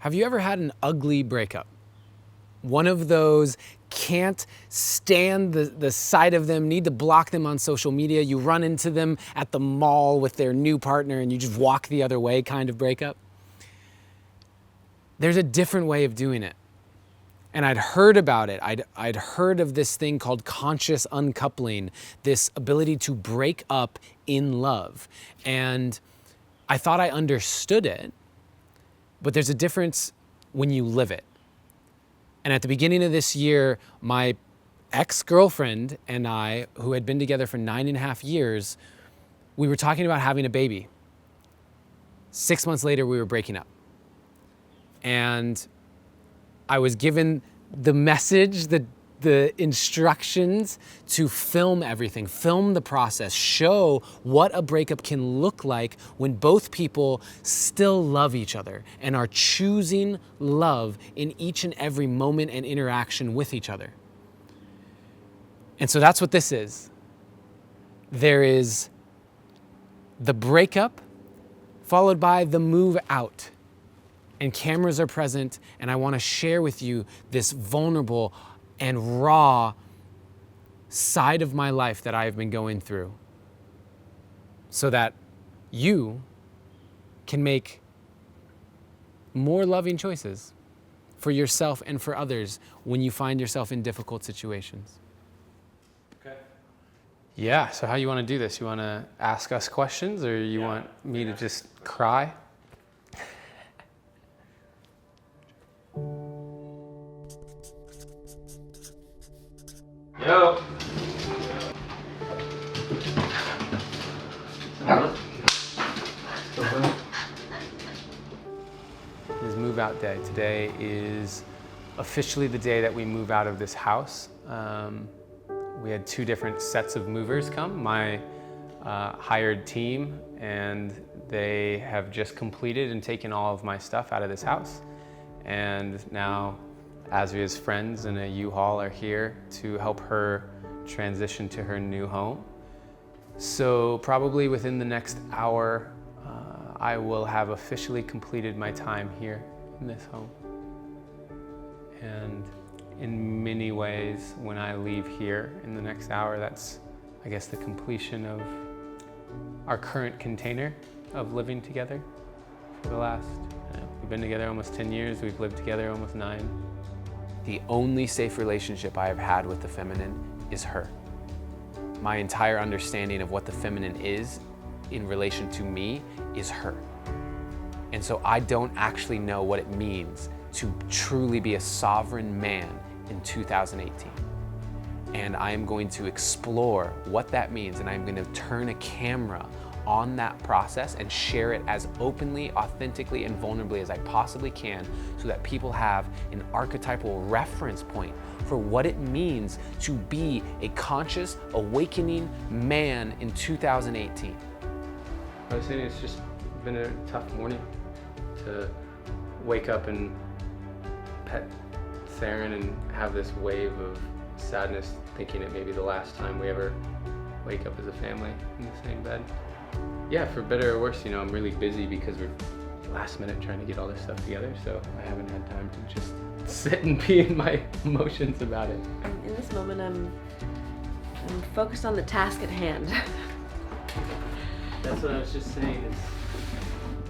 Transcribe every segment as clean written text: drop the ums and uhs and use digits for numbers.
Have you ever had an ugly breakup? One of those can't stand the sight of them, need to block them on social media. You run into them at the mall with their new partner and you just walk the other way kind of breakup. There's a different way of doing it. And I'd heard about it. I'd heard of this thing called conscious uncoupling, this ability to break up in love. And I thought I understood it, but there's a difference when you live it. And at the beginning of this year, my ex-girlfriend and I, who had been together for 9.5 years, we were talking about having a baby. 6 months later, we were breaking up. And I was given the message, the instructions to film everything, film the process, show what a breakup can look like when both people still love each other and are choosing love in each and every moment and interaction with each other. And so that's what this is. There is the breakup followed by the move out. And cameras are present, and I want to share with you this vulnerable and raw side of my life that I have been going through, so that you can make more loving choices for yourself and for others when you find yourself in difficult situations. Okay. Yeah, so how you want to do this? You want to ask us questions, or you want me to just cry? Yo. It is move out day. Today is officially the day that we move out of this house. We had 2 different sets of movers come, my hired team, and they have just completed and taken all of my stuff out of this house. And now Asria's friends in a U-Haul are here to help her transition to her new home. So probably within the next hour, I will have officially completed my time here in this home. And in many ways, when I leave here in the next hour, that's, I guess, the completion of our current container of living together for the last, we've been together almost 10 years, we've lived together almost 9. The only safe relationship I have had with the feminine is her. My entire understanding of what the feminine is in relation to me is her. And so I don't actually know what it means to truly be a sovereign man in 2018. And I am going to explore what that means, and I'm going to turn a camera on that process and share it as openly, authentically, and vulnerably as I possibly can, so that people have an archetypal reference point for what it means to be a conscious, awakening man in 2018. I was saying it's just been a tough morning to wake up and pet Theron and have this wave of sadness, thinking it may be the last time we ever wake up as a family in the same bed. Yeah, for better or worse, I'm really busy because we're last minute trying to get all this stuff together, so I haven't had time to just sit and be in my emotions about it. In this moment, I'm focused on the task at hand. That's what I was just saying.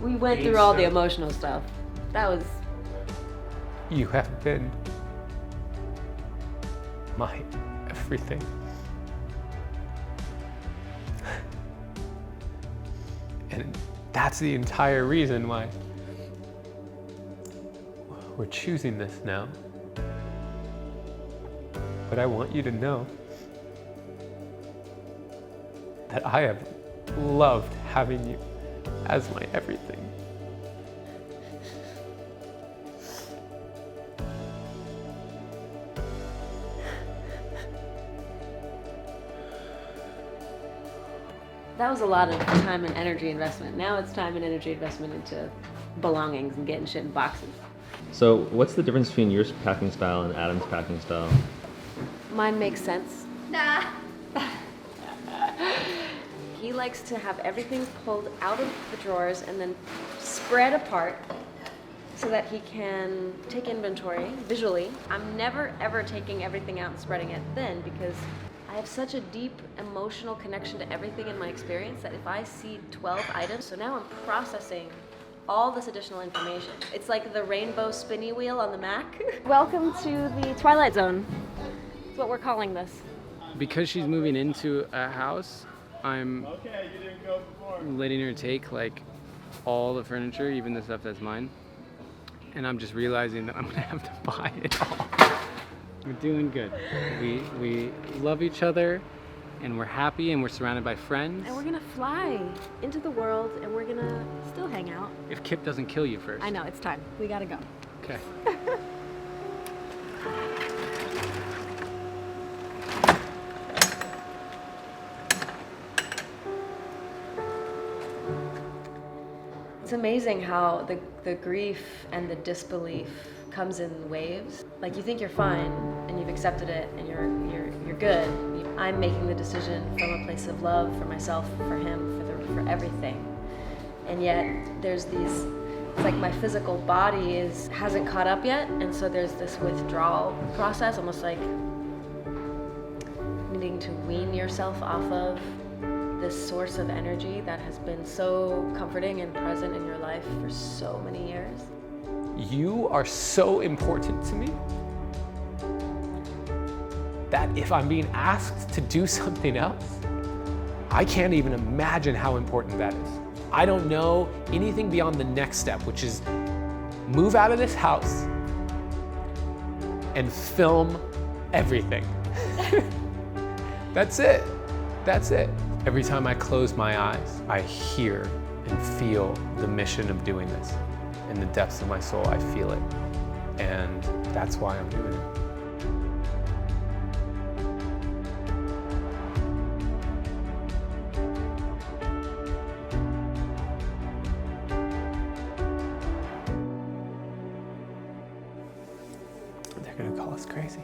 We went through all the emotional stuff. That was... You have been my everything. And that's the entire reason why we're choosing this now. But I want you to know that I have loved having you as my everything. That was a lot of time and energy investment. Now it's time and energy investment into belongings and getting shit in boxes. So what's the difference between your packing style and Adam's packing style? Mine makes sense. Nah. He likes to have everything pulled out of the drawers and then spread apart so that he can take inventory visually. I'm never ever taking everything out and spreading it thin because I have such a deep emotional connection to everything in my experience that if I see 12 items, so now I'm processing all this additional information. It's like the rainbow spinny wheel on the Mac. Welcome to the Twilight Zone. That's what we're calling this. Because she's moving into a house, I'm letting her take like all the furniture, even the stuff that's mine. And I'm just realizing that I'm gonna have to buy it all. We're doing good. We love each other, and we're happy, and we're surrounded by friends. And we're gonna fly into the world, and we're gonna still hang out. If Kip doesn't kill you first. I know, it's time. We gotta go. Okay. It's amazing how the grief and the disbelief comes in waves. Like you think you're fine and you've accepted it and you're good. I'm making the decision from a place of love for myself, for him, for everything. And yet there's these, it's like my physical body hasn't caught up yet, and so there's this withdrawal process, almost like needing to wean yourself off of this source of energy that has been so comforting and present in your life for so many years. You are so important to me that if I'm being asked to do something else, I can't even imagine how important that is. I don't know anything beyond the next step, which is move out of this house and film everything. That's it. That's it. Every time I close my eyes, I hear and feel the mission of doing this. In the depths of my soul, I feel it. And that's why I'm doing it. They're gonna call us crazy.